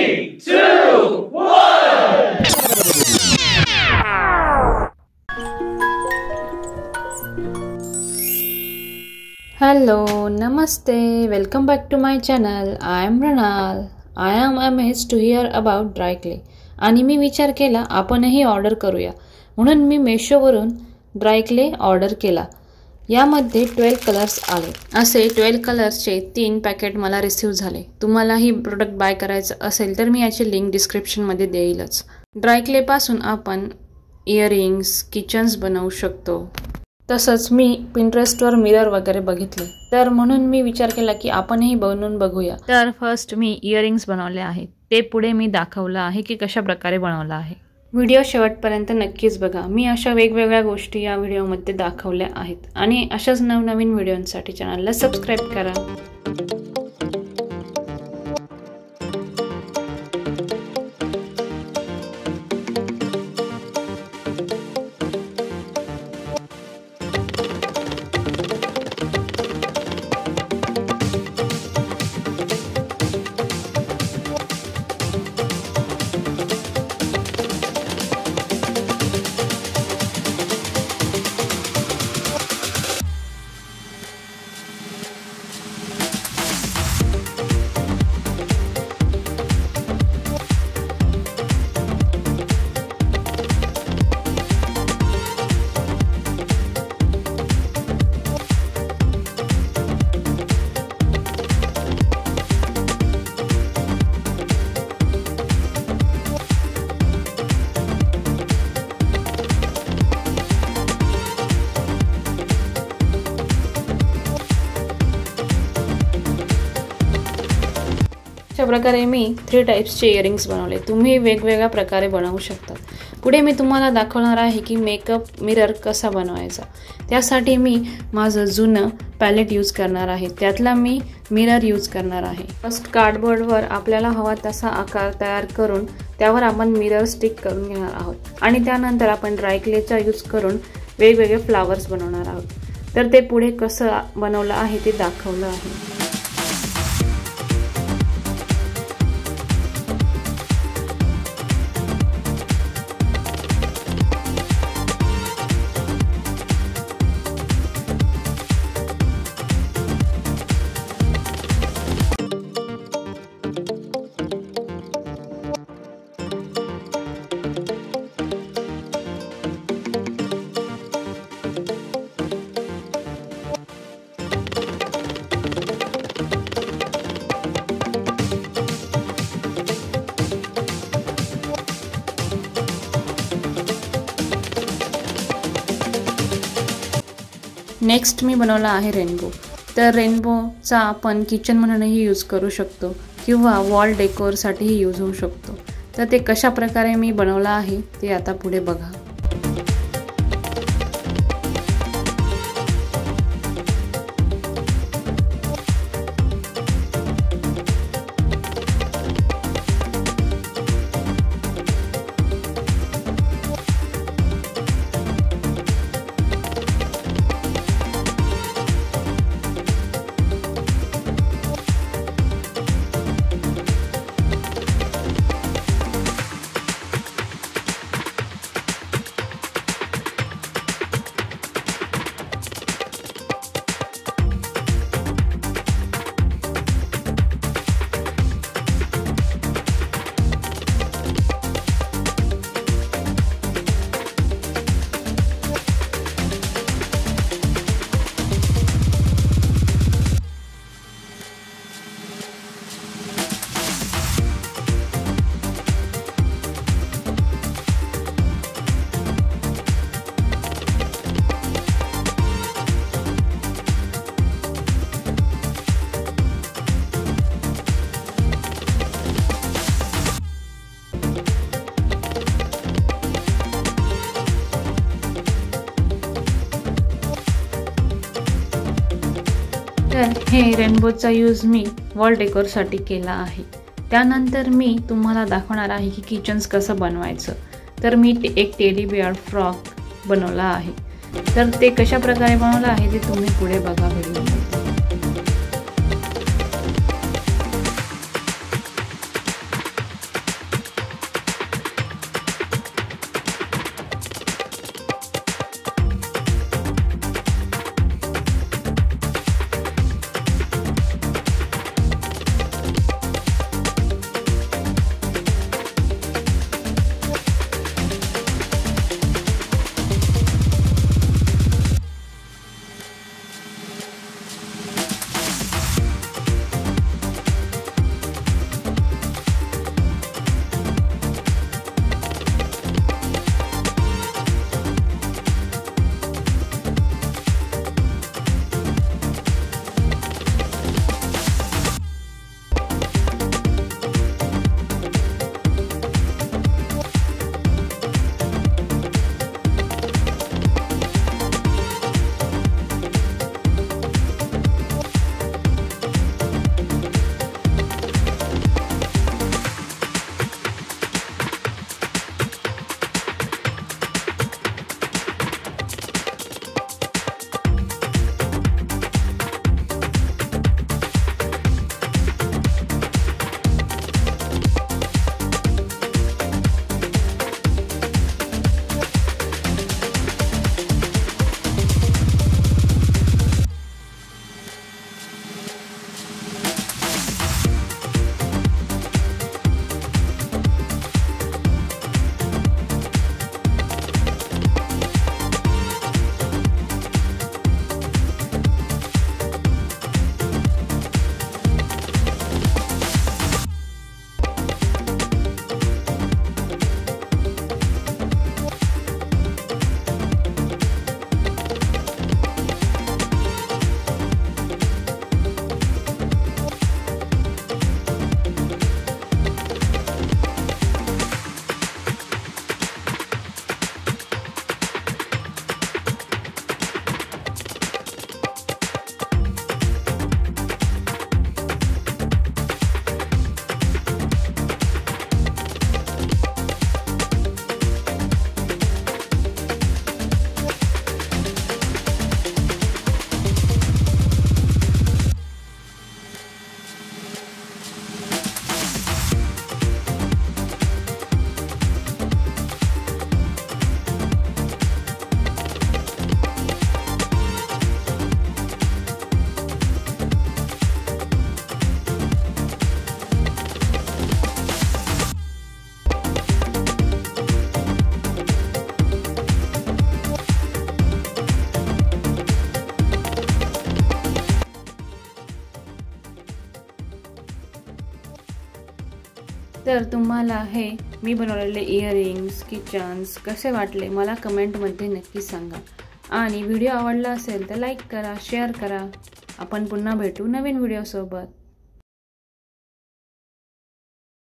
3, 2, 1. Hello, Namaste, welcome back to my channel. I am Ranal. I am amazed to hear about dry clay. आणि मी विचार केला आपणही order करूया, म्हणून मी मेशोवरून ड्राय क्ले ऑर्डर केला. यामध्ये 12 कलर्स आले. असे 12 कलर्सचे 3 पॅकेट मला रिसीव्ह झाले. तुम्हालाही प्रोडक्ट बाय करायचं असेल तर मी याची लिंक डिस्क्रिप्शनमध्ये देईलच. ड्राय क्लेपासून आपण इयरिंग्स, किचन्स बनवू शकतो. तसंच मी पिंटरेस्टवर मिरर वगैरे बघितले, तर म्हणून मी विचार केला की आपणही बनवून बघूया. तर फर्स्ट मी इयरिंग्स बनवले आहेत. ते पुढे मी दाखवलं आहे की कशा प्रकारे बनवलं आहे. व्हिडिओ शेवटपर्यंत नक्कीच बघा. मी अशा वेगवेगळ्या गोष्टी या व्हिडिओमध्ये दाखवल्या आहेत आणि अशाच नवनवीन व्हिडिओंसाठी चॅनलला सबस्क्राईब करा. अशा प्रकारे मी 3 टाइप्सचे इयरिंग्स बनवले. तुम्ही वेगवेगळ्या प्रकारे बनवू शकता. पुढे मी तुम्हाला दाखवणार आहे की मेकअप मिरर कसा बनवायचा. त्यासाठी मी माझं जुनं पॅलेट यूज करणार आहे. त्यातला मी मिरर यूज करणार आहे. फर्स्ट कार्डबोर्डवर आपल्याला हवा तसा आकार तयार करून त्यावर आपण मिरर स्टिक करून घेणार आहोत आणि त्यानंतर आपण ड्राय क्लेचा यूज करून वेगवेगळे फ्लावर्स बनवणार आहोत. तर ते पुढे कसं बनवलं आहे ते दाखवलं आहे. नेक्स्ट मी बनवला आहे रेनबो. तर रेनबोचा आपण किचन म्हणूनही यूज करू शकतो किंवा वॉल डेकोरसाठीही यूज होऊ शकतो. तर ते कशा प्रकारे मी बनवलं आहे ते आता पुढे बघा. तर हे रेनबोचा यूज मी वॉल डेकोरसाठी केला आहे. त्यानंतर मी तुम्हाला दाखवणार आहे की किचन्स कसं बनवायचं. तर मी एक टेडी बिअर फ्रॉक बनवला आहे. तर ते कशा प्रकारे बनवलं आहे ते तुम्ही पुढे बघा व्हिडिओमध्ये. तर तुम्हाला हे मी बनवलेले इयरिंग्स किचन्स कसे वाटले मला कमेंटमध्ये नक्की सांगा आणि व्हिडिओ आवडला असेल तर लाईक करा शेअर करा. आपण पुन्हा भेटू नवीन व्हिडिओसोबत.